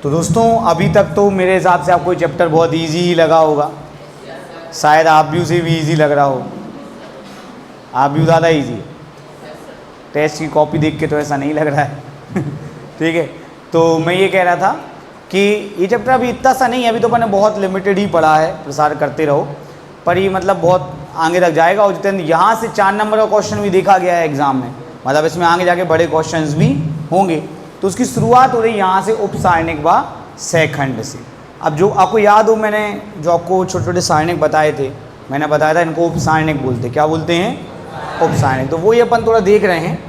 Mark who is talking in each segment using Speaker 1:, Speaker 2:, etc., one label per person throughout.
Speaker 1: तो दोस्तों अभी तक तो मेरे हिसाब से आपको चैप्टर बहुत इजी ही लगा होगा, शायद आप भी उसे भी इजी लग रहा हो, आप भी ज़्यादा इजी है। टेस्ट की कॉपी देख के तो ऐसा नहीं लग रहा है ठीक है। तो मैं ये कह रहा था कि ये चैप्टर अभी इतना सा नहीं है, अभी तो मैंने बहुत लिमिटेड ही पढ़ा है, प्रसार करते रहो, पर ये मतलब बहुत आगे तक जाएगा। और जितने यहाँ से 4 नंबर का क्वेश्चन भी देखा गया है एग्जाम में, मतलब इसमें आगे जाके बड़े क्वेश्चंस भी होंगे। तो उसकी शुरुआत हो रही है यहाँ से उपसारणिक व सहखंड से। अब जो आपको याद हो, मैंने जो आपको छोटे छोटे सारणिक बताए थे, मैंने बताया था इनको उपसारणिक बोलते। क्या बोलते हैं? उपसारणिक। तो वही अपन थोड़ा देख रहे हैं।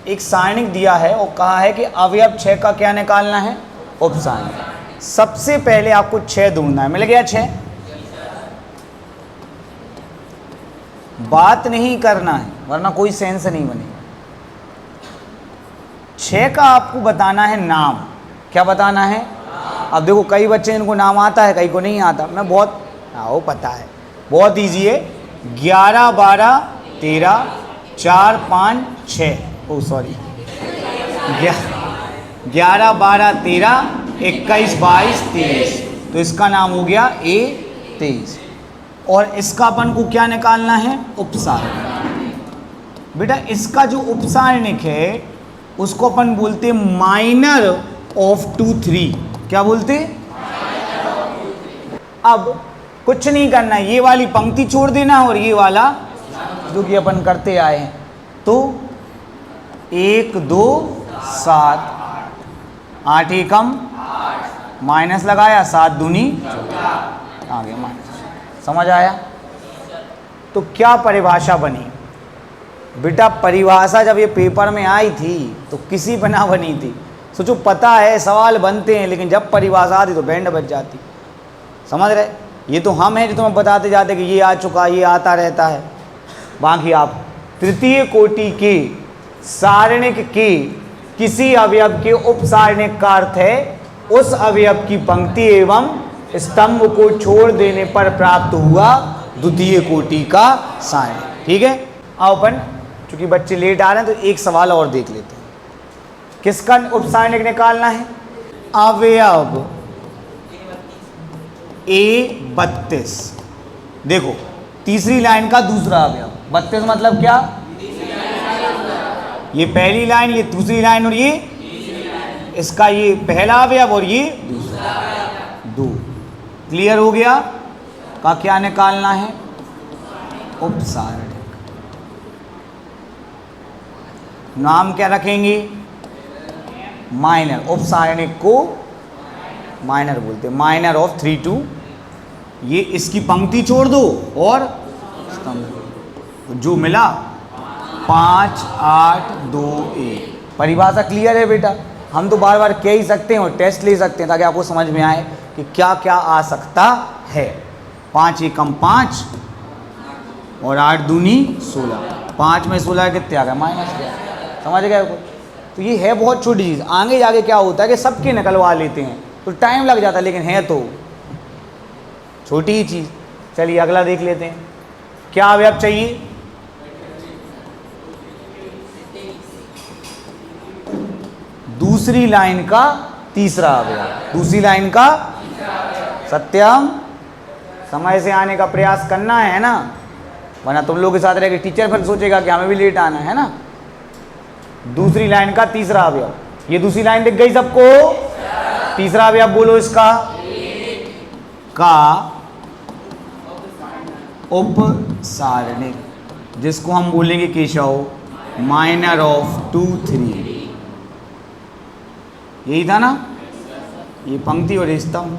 Speaker 1: एक सारणिक दिया है और कहा है कि अवयव 6 का क्या निकालना है? उपसारणिक। सबसे पहले आपको 6 ढूंढना है। मिल गया 6? बात नहीं करना है वरना कोई सेंस नहीं बनेगा। 6 का आपको बताना है नाम। क्या बताना है? अब देखो कई बच्चे इनको नाम आता है, कई को नहीं आता। मैं बहुत वो पता है, बहुत इजी है। 11 12 13 4 5 6 ओ सॉरी 11 12 13 21 22 23। तो इसका नाम हो गया A23। और इसका अपन को क्या निकालना है? उपसारणिक। बेटा इसका जो उपसारणिक है उसको अपन बोलते माइनर ऑफ 2 3। क्या बोलते? अब कुछ नहीं करना, ये वाली पंक्ति छोड़ देना और ये वाला जो कि अपन करते आए हैं। तो 1 2 7 8 एकम माइनस लगाया, 7 दूनी आ गया माइनस। समझ आया? तो क्या परिभाषा बनी? बेटा परिभाषा जब ये पेपर में आई थी तो किसी बना बनी थी। सोचो, पता है सवाल बनते हैं लेकिन जब परिभाषा आती तो बैंड बज जाती। समझ रहे? ये तो हम हैं जो तुम्हें बताते जाते कि ये आ चुका, ये आता रहता है। बाकी आप तृतीय कोटि के सारणिक के किसी अवयव के उपसारणिक का अर्थ है उस अवयव की पंक्ति एवं स्तंभ को छोड़ देने पर प्राप्त हुआ द्वितीय कोटि का सारणिक। ठीक है। अब अपन चूंकि बच्चे लेट आ रहे हैं तो एक सवाल और देख लेते हैं। किसका उपसारणिक निकालना है? अवयव A32। देखो तीसरी लाइन का दूसरा अवयव। 32 मतलब क्या? ये पहली लाइन, ये दूसरी लाइन और ये इसका ये पहला अवयव और ये दूसरा। 2। क्लियर हो गया? का क्या निकालना है? उपसारणिक। नाम क्या रखेंगे? माइनर। उपसारणिक को माइनर बोलते, माइनर ऑफ 3 2। ये इसकी पंक्ति छोड़ दो और स्तंभ। जो मिला 5 8 2 1। परिभाषा क्लियर है बेटा? हम तो बार बार कह ही सकते हैं और टेस्ट ले सकते हैं ताकि आपको समझ में आए कि क्या क्या आ सकता है। 5 एकम 5 और 8 दूनी 16। 5 में 16 कितने आ गए? -2। समझ गए? तो ये है बहुत छोटी चीज़। आगे जाके क्या होता है कि सबके निकलवा लेते हैं तो टाइम लग जाता है, लेकिन है तो छोटी ही चीज़। चलिए अगला देख लेते हैं। क्या अवयव चाहिए? दूसरी लाइन का तीसरा अवयव। दूसरी लाइन का सत्यम। समय से आने का प्रयास करना है ना, वरना तुम लोग के साथ रह के टीचर फिर सोचेगा कि हमें भी लेट आना है ना। दूसरी लाइन का तीसरा अवयव। ये दूसरी लाइन दिख गई सबको? तीसरा अवयव बोलो इसका। का उपसारणिक, जिसको हम बोलेंगे केशव माइनर ऑफ 2 3। यही था ना? ये पंक्ति और स्तंभ।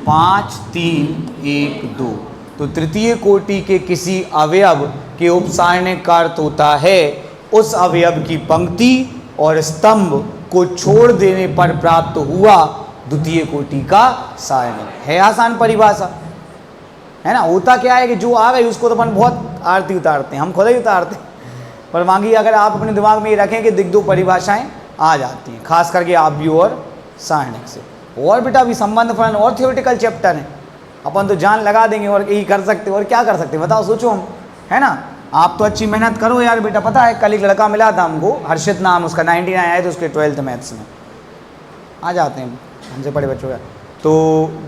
Speaker 1: 5 3 1 2। तो तृतीय कोटि के किसी अवयव के उपसारणिक का अर्थ होता है उस अवयव की पंक्ति और स्तंभ को छोड़ देने पर प्राप्त हुआ द्वितीय कोटि का सारणिक। है आसान परिभाषा, है ना? होता क्या है कि जो आ गई उसको तो अपन बहुत आरती उतारते हैं, हम खुद ही उतारते हैं, पर बाकी अगर आप अपने दिमाग में ये रखें कि दिग्दो परिभाषाएं आ जाती हैं, खास करके आप भी और सारणिक से। और बेटा अभी संबंध फलन और थ्योरेटिकल चैप्टर है, अपन तो जान लगा देंगे और यही कर सकते और क्या कर सकते हैं बताओ? सोचो हम, है ना? आप तो अच्छी मेहनत करो यार बेटा। पता है कल एक लड़का मिला था हमको, हर्षित नाम उसका, 99 आए थे उसके 12th मैथ्स में। आ जाते हैं हमसे बड़े बच्चों का। तो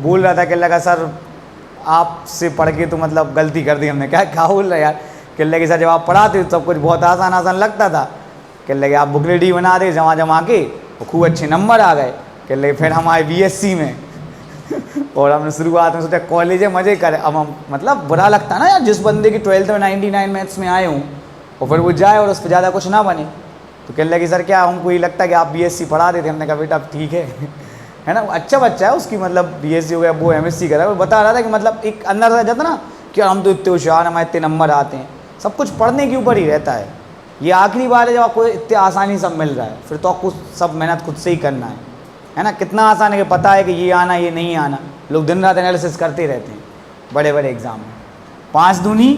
Speaker 1: बोल रहा था कि लगा सर आपसे पढ़ के तो मतलब गलती कर दी हमने। क्या बोल रहा यार? कि लगे सर जब आप पढ़ाते तो सब कुछ बहुत आसान आसान लगता था। कि लगे आप बुक रेडी बना दे जमा जमा के, वो खूब अच्छे नंबर आ गए। कि लगे फिर हम आए BSc में और हमने शुरुआत में सोचा कॉलेज है मज़े करें। अब हम मतलब बुरा लगता ना यार, जिस बंदे की 12th में 99 मैथ्स में आए हूँ और फिर वो जाए और उस पर ज़्यादा कुछ ना बने। तो कहने लगे सर क्या हमको ये लगता है कि आप BSc पढ़ा देते। हमने कहा बेटा ठीक है ना, अच्छा बच्चा है, उसकी मतलब BSc हो गया, वो MSc करा। वो बता रहा था कि मतलब एक अंदर से जाता ना कि हम तो इतने होशियार, हमारे इतने नंबर आते हैं। सब कुछ पढ़ने के ऊपर ही रहता है। ये आखिरी बार है जब आपको इतने आसानी सब मिल रहा है, फिर तो आपको सब मेहनत खुद से ही करना है ना। कितना आसान है कि पता है कि ये आना ये नहीं आना। लोग दिन रात एनालिसिस करते रहते हैं बड़े बड़े एग्जाम में। 5 दूनी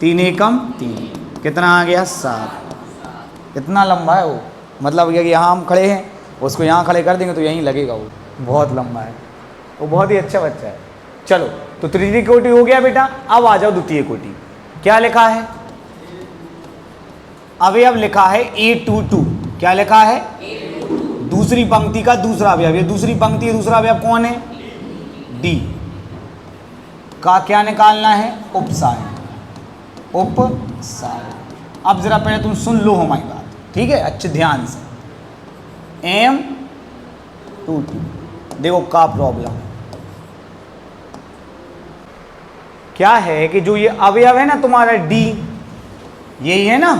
Speaker 1: 3 एकम 3, कितना आ गया 7। इतना लंबा है वो, मतलब ये कि यहाँ हम खड़े हैं, उसको यहाँ खड़े कर देंगे तो यहीं लगेगा। वो बहुत लंबा है, वो बहुत ही अच्छा बच्चा है। चलो तो तृतीय कोटि हो गया बेटा। अब आ जाओ द्वितीय कोटि। क्या लिखा है? अवयव लिखा है A22। क्या लिखा है? दूसरी पंक्ति का दूसरा अवयव। ये दूसरी पंक्ति दूसरा अवयव कौन है? D का क्या निकालना है? उपसारण। उपसारण। अब जरा पहले तुम सुन लो हमारी बात, ठीक है, अच्छे ध्यान से। M22 देखो का प्रॉब्लम है क्या है कि जो ये अवयव है ना तुम्हारा D, यही है ना,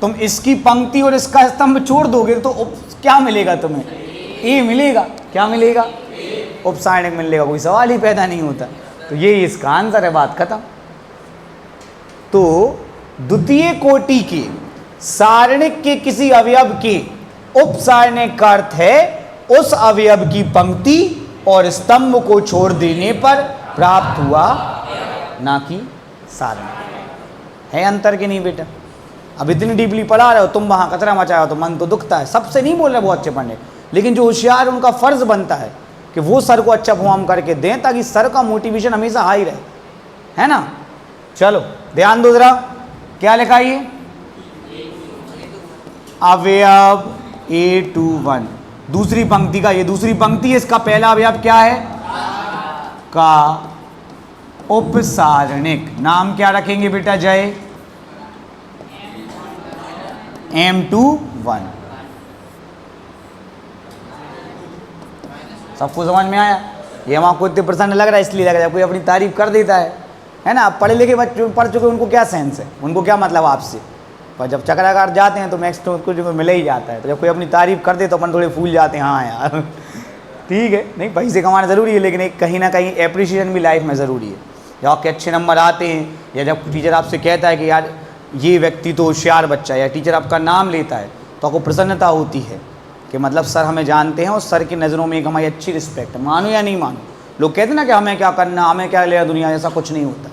Speaker 1: तुम इसकी पंक्ति और इसका स्तंभ छोड़ दोगे तो क्या मिलेगा तुम्हें? A मिलेगा। क्या मिलेगा? उपसारणिक मिलेगा। कोई सवाल ही पैदा नहीं होता। तो ये इसका आंसर है, बात खत्म। तो द्वितीय कोटि के सारणिक के किसी अवयव के उपसारणिक का अर्थ है उस अवयव की पंक्ति और स्तंभ को छोड़ देने पर प्राप्त हुआ, ना कि सारणिक। है अंतर के नहीं बेटा? अब इतनी डीपली पढ़ा रहे हो तुम, वहाँ कचरा मचाया हो तो मन तो दुखता है। सबसे नहीं बोल रहे बहुत अच्छे पंडित, लेकिन जो होशियार उनका फर्ज बनता है कि वो सर को अच्छा परफॉर्म करके दें ताकि सर का मोटिवेशन हमेशा हाई रहे, है ना। चलो ध्यान दो जरा, क्या लिखा है? अवयव A21 दूसरी पंक्ति का, ये दूसरी पंक्ति है, इसका पहला अवयव क्या है? का उपसारणिक। नाम क्या रखेंगे बेटा? जय। M21। सबको समझ में आया? ये हम आपको इतने प्रसन्न लग रहा है इसलिए लग रहा है, कोई अपनी तारीफ कर देता है ना। पढ़े लिखे बच्चे पढ़ चुके, उनको क्या सेंस है, उनको क्या मतलब आपसे। पर जब चक्राकार जाते हैं तो मैक्स तो कुछ मिले ही जाता है। तो जब कोई अपनी तारीफ कर दे तो अपन थोड़े फूल जाते हैं, हाँ यार ठीक है। नहीं, पैसे कमाना ज़रूरी है, लेकिन एक कहीं ना कहीं एप्रिसिएशन भी लाइफ में ज़रूरी है। जब आपके अच्छे नंबर आते हैं या जब टीचर आपसे कहता है कि यार ये व्यक्ति तो होशियार बच्चा है, या टीचर आपका नाम लेता है तो आपको प्रसन्नता होती है कि मतलब सर हमें जानते हैं और सर की नज़रों में एक हमारी अच्छी रिस्पेक्ट है। मानो या नहीं मानो, लोग कहते हैं ना कि हमें क्या करना, हमें क्या लेना दुनिया, ऐसा कुछ नहीं होता।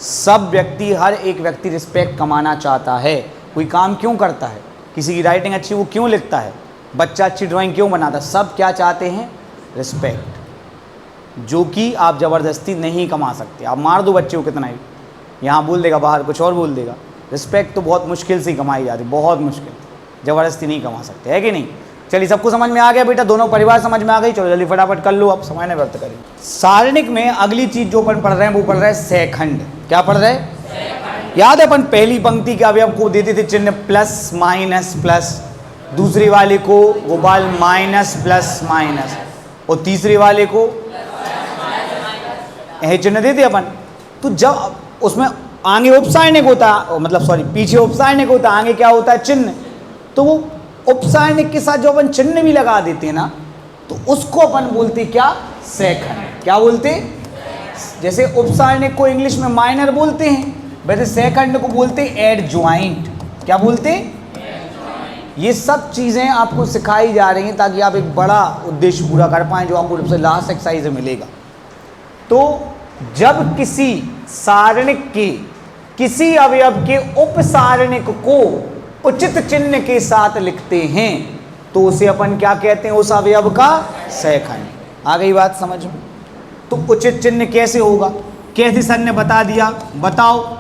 Speaker 1: सब व्यक्ति, हर एक व्यक्ति रिस्पेक्ट कमाना चाहता है। कोई काम क्यों करता है, किसी की राइटिंग अच्छी वो क्यों लिखता है, बच्चा अच्छी ड्राइंग क्यों बनाता है, सब क्या चाहते हैं? रिस्पेक्ट, जो कि आप ज़बरदस्ती नहीं कमा सकते। आप मार दो बच्चे को कितना ही, यहाँ बोल देगा, बाहर कुछ और बोल देगा। रिस्पेक्ट तो बहुत मुश्किल से ही कमाई जाती है, बहुत मुश्किल, ज़बरदस्ती नहीं कमा सकते, है कि नहीं। चलिए सबको समझ में आ गया बेटा? दोनों परिवार समझ में आ गई? चलो जल्दी फटाफट कर लो, अब समय न व्यर्थ करें। सारणिक में अगली चीज जो अपन पढ़ रहे हैं वो पढ़ रहे हैं सेखंड। क्या पढ़ रहे हैं? याद है अपन पहली पंक्ति के अवयव को देते थे चिन्ह प्लस माइनस प्लस, दूसरी वाले को वो बाल माइनस प्लस माइनस, और तीसरे वाले को यही चिन्ह देते अपन। तो जब उसमें आगे उपसारणिक होता है, मतलब सॉरी पीछे उपसारणिक होता है, आगे क्या होता है? चिन्ह। तो वो उपसारणिक के साथ जो अपन चिन्ह भी लगा देते हैं ना, तो उसको अपन बोलते क्या? सेखंड। क्या बोलते? जैसे उपसारणिक को इंग्लिश में माइनर बोलते हैं, वैसे सेखंड को बोलते एडजॉइंट। क्या बोलते? ये सब चीज़ें आपको सिखाई जा रही हैं ताकि आप एक बड़ा उद्देश्य पूरा कर पाएँ जो आपको सबसे लास्ट एक्सरसाइज में मिलेगा। तो जब किसी सारणिक के किसी अवयव के उपसारणिक को उचित चिन्ह के साथ लिखते हैं तो उसे अपन क्या कहते हैं? उस अवयव का सेखंड। आ गई बात समझ में? तो उचित चिन्ह कैसे होगा? कैसे सर ने बता दिया, बताओ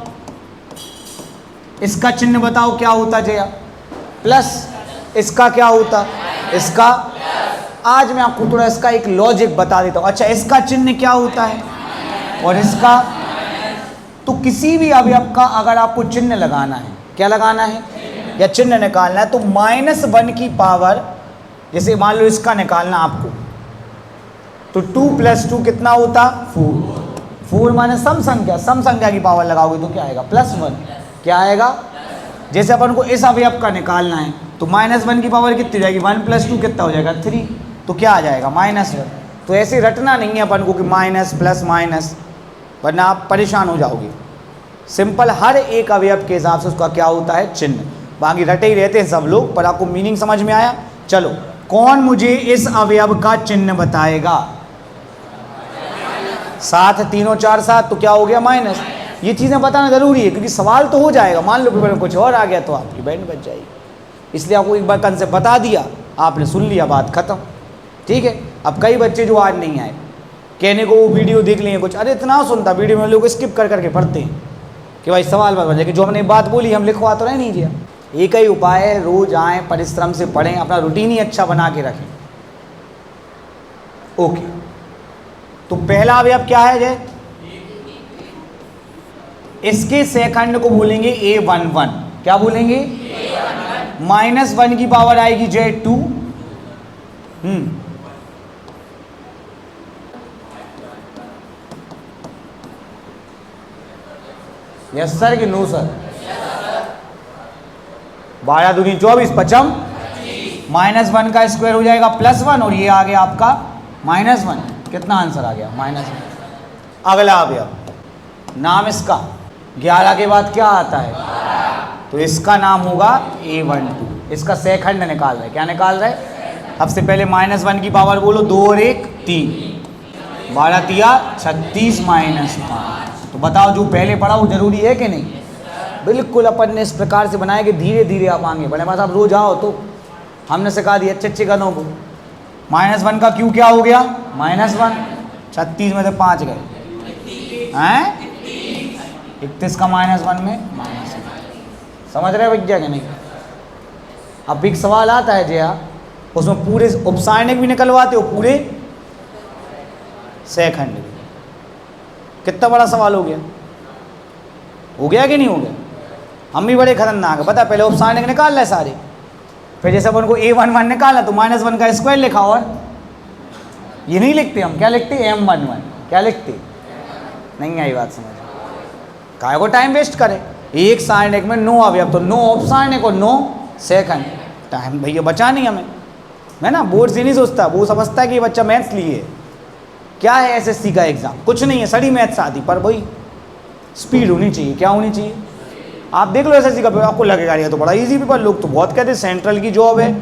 Speaker 1: इसका चिन्ह बताओ क्या होता जया? प्लस। इसका क्या होता? इसका। आज मैं आपको थोड़ा इसका एक लॉजिक बता देता हूँ। अच्छा, इसका चिन्ह क्या होता है और इसका, तो किसी भी अवयव का अगर आपको चिन्ह लगाना है, क्या लगाना है या चिन्ह निकालना है, तो -1 की पावर, जैसे मान लो इसका निकालना आपको, तो 2 + 2 कितना होता, 4। 4 माने सम संख्या की पावर लगाओगे तो क्या आएगा, +1। क्या आएगा, जैसे अपन को इस अवयव का निकालना है तो -1 की पावर कितनी जाएगी, 1 + 2 कितना हो जाएगा, 3। तो क्या आ जाएगा, -1। तो ऐसे रटना नहीं है अपन को कि माइनस प्लस माइनस, वरना आप परेशान हो जाओगे। सिंपल हर एक अवयव के हिसाब से उसका क्या होता है, चिन्ह। बाकी रटे ही रहते हैं सब लोग, पर आपको मीनिंग समझ में आया। चलो, कौन मुझे इस अवयव का चिन्ह बताएगा। 7 3 और 4 7, तो क्या हो गया, माइनस। ये चीज़ें बताना ज़रूरी है क्योंकि सवाल तो हो जाएगा, मान लो पेपर में कुछ और आ गया तो आपकी बैंड बच जाएगी। इसलिए आपको एक बार कंसेप्ट बता दिया, आपने सुन लिया, बात खत्म। ठीक है। अब कई बच्चे जो आज नहीं आए, कहने को वो वीडियो देख लिए कुछ, अरे इतना सुनता वीडियो में, लोग स्किप कर करके पढ़ते हैं कि भाई सवाल बन जाए कि जो हमने बात बोली हम लिखवा तो नहीं दिया। एक ही उपाय है, रोज आएँ, परिश्रम से पढ़ें, अपना रूटीन ही अच्छा बना के रखें। ओके, तो पहला अवयव क्या है जय, इसके सेकंड को बोलेंगे A11। क्या बोलेंगे, -1 की पावर आएगी जय 2। यस सर कि नो सर, 12 दूनी 24 पचम, -1 का स्क्वायर हो जाएगा +1 और ये आ गया आपका -1। कितना आंसर आ गया, -1। अगला अवयव, नाम इसका 11 के बाद क्या आता है, तो इसका नाम होगा A12। इसका सेकंड निकाल रहे, क्या निकाल रहे, सबसे पहले -1 की पावर बोलो, 2 और 1 3, 12 तिया 36 -5। तो बताओ जो पहले पढ़ा वो जरूरी है कि नहीं। बिल्कुल अपन ने इस प्रकार से बनाया कि धीरे धीरे आप आगे बढ़े। बस आप रोज आओ तो हमने सिखा दिया अच्छे गनों को। -1 का क्यू क्या हो गया, -1, 36 में से 5 गए हैं, 31 का -1 में -1। समझ रहे भैया कि नहीं। अब एक सवाल आता है जया, उसमें पूरे उपसारणिक भी निकलवाते हो, पूरे सेकंड भी। कितना बड़ा सवाल हो गया कि नहीं हो गया। हम भी बड़े खतरनाक है, पता, पहले उपसारणिक निकाल रहे सारे, फिर जैसे अपन को A11 निकालना तो -1 का स्क्वायर लिखा, और ये नहीं लिखते हम, क्या लिखते M11, क्या लिखते, नहीं आई बात समझ। काहे को टाइम वेस्ट करें, एक सारणिक में 9 अवयव, तो 9 उपसारणिक और 9 सेकंड, टाइम भैया बचा नहीं हमें, है ना। बोर्ड से नहीं सोचता, वो समझता है कि बच्चा मैथ्स लिए क्या है, SSC का एग्जाम कुछ नहीं है, सड़ी मैथ्स आती, पर भाई स्पीड होनी चाहिए। क्या होनी चाहिए, आप देख लो SSC का पेपर, आपको लगेगा ये तो बड़ा इजी पेपर, लोग तो बहुत कहते हैं सेंट्रल की जॉब है,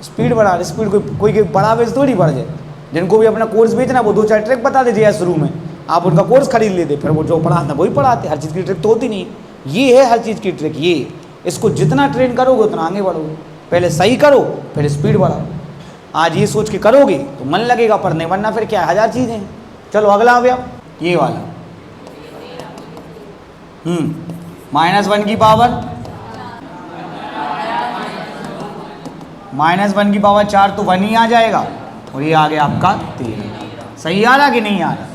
Speaker 1: स्पीड बढ़ा, स्पीड कोई बड़ा बेच थोड़ी बढ़ जाए। जिनको भी अपना कोर्स बेचना वो 2-4 ट्रिक बता दीजिए शुरू में, आप उनका कोर्स खरीद लेते, फिर वो जो पढ़ाते वही पढ़ाते। हर चीज़ की ट्रिक तो होती नहीं, ये है हर चीज़ की ट्रिक। ये इसको जितना ट्रेन करोगे उतना आगे बढ़ोगे। पहले सही करो, फिर स्पीड बढ़ाओ। आज ये सोच के करोगे तो मन लगेगा पढ़ने, वरना फिर क्या है, 1000 चीज़ें हैं। चलो अगला अवयव, ये वाला -1 की पावर, -1 की पावर 4, तो 1 ही आ जाएगा, और ये आ गया आपका 13। सही आ रहा कि नहीं आ रहा,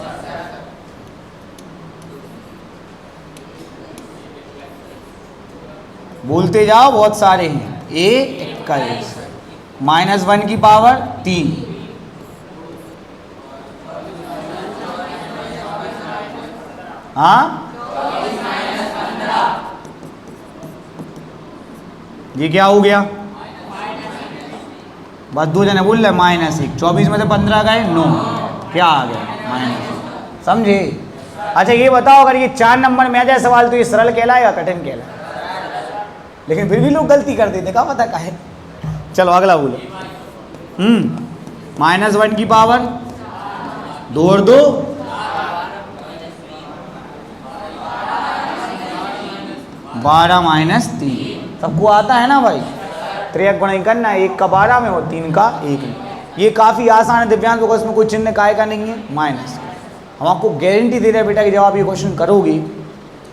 Speaker 1: बोलते जाओ, बहुत सारे हैं। A21, -1 की पावर 3, हाँ ये क्या हो गया, बस 2 जने बोल रहे -1, 24 में से 15 गए 9, क्या आ गया, -1। समझे। अच्छा ये बताओ, अगर ये 4 नंबर में आ जाए सवाल तो ये सरल कहलाएगा, कठिन कहलाएगा, लेकिन फिर भी लोग गलती कर देते, क्या पता काहे। चलो अगला बोलो, -1 की पावर 2 और 2, 12 -3। सबको आता है ना भाई, 3 गुणा करना, 1 का 12 में और 3 का 1 में। ये काफ़ी आसान है दिव्यांग, बिकॉज इसमें कोई चिन्ह काय का नहीं है, माइनस। हम आपको गारंटी दे रहे हैं बेटा कि जब आप ये क्वेश्चन करोगे,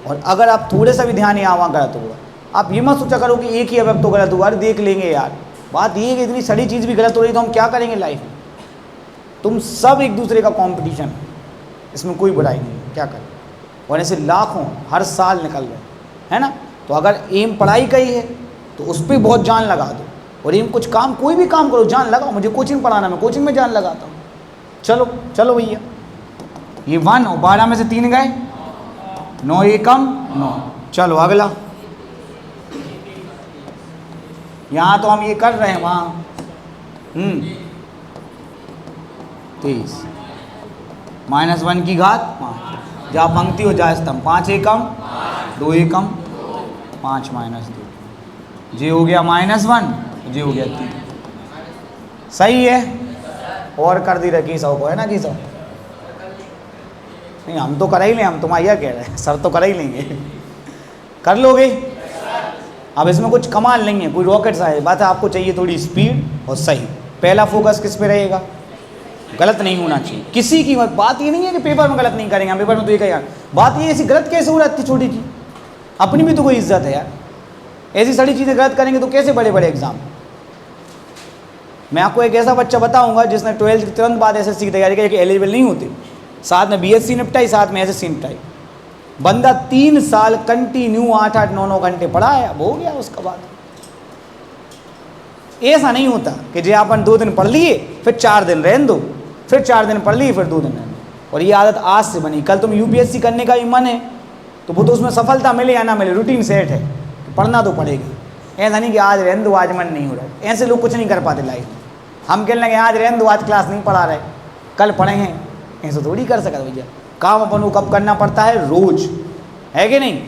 Speaker 1: और अगर आप थोड़े सा भी ध्यान यहाँ वहाँ गलत होगा, आप ये मत सोचा करो कि एक ही अवयव तो गलत हुआ, अरे देख लेंगे यार, बात ये है कि इतनी सारी चीज़ भी गलत हो रही तो हम क्या करेंगे लाइफ में। तुम सब एक दूसरे का कंपटीशन, इसमें कोई बुराई नहीं है, क्या करें। और ऐसे लाखों हर साल निकल रहे है ना। तो अगर एम पढ़ाई का ही है तो उस पर बहुत जान लगा दो, और एम कुछ काम, कोई भी काम करो जान लगाओ। मुझे कोचिंग पढ़ाना, मैं कोचिंग में जान लगाता हूँ। चलो चलो भैया, ये 1 और 12 में से 3 गए, 9 एकम 9। चलो अगला, यहाँ तो हम ये कर रहे हैं, वहाँ 23 -1 की घात 5, जहाँ पंक्ति हो जाए स्तंभ। 5 एकम 2 एकम 5 -2, जे हो गया -1, जे हो गया 3। सही है। और कर दी रखी 100 को, है ना कि 100 नहीं, हम तो कर ही लें, हम तुम्हारा कह रहे हैं, सर तो कर ही लेंगे। कर लोगे। अब इसमें कुछ कमाल नहीं है, कोई रॉकेट साइंस बात है। आपको चाहिए थोड़ी स्पीड और सही। पहला फोकस किस पे रहेगा, गलत नहीं होना चाहिए किसी की। बात ये नहीं है कि पेपर में गलत नहीं करेंगे, हम पेपर में तो ये कहेंगे। बात ये ऐसी गलत कैसे हो रही थी छोटी चीज़, अपनी भी तो कोई इज्जत है यार। ऐसी सारी चीज़ें गलत करेंगे तो कैसे बड़े बड़े एग्जाम। मैं आपको एक ऐसा बच्चा बताऊंगा जिसने 12th के तुरंत बाद एसएससी की तैयारी की, एलिजिबल नहीं होते, साथ में बीएससी निपटाई, साथ में एसएससी निपटाई। बंदा 3 साल कंटिन्यू 8-8 9-9 घंटे पढ़ा है, अब हो गया उसका बाद। ऐसा नहीं होता कि जो अपन 2 दिन पढ़ लिए फिर 4 दिन रहने दो, फिर 4 दिन पढ़ लिए फिर 2 दिन रहने दो। और ये आदत आज से बनी। कल तुम यूपीएससी करने का भी मन है तो वो तो उसमें सफलता मिले या ना मिले, रूटीन सेट है, तो पढ़ना तो पड़ेगा। ऐसा नहीं कि आज रहने दो, आज मन नहीं हो रहा है। ऐसे लोग कुछ नहीं कर पाते लाइफ में। हम कहने लगे आज रहने दो, आज क्लास नहीं पढ़ा रहे, कल पढ़ेंगे, ऐसे थोड़ी कर सकते भैया। काम अपन को कब करना पड़ता है, रोज, है कि नहीं।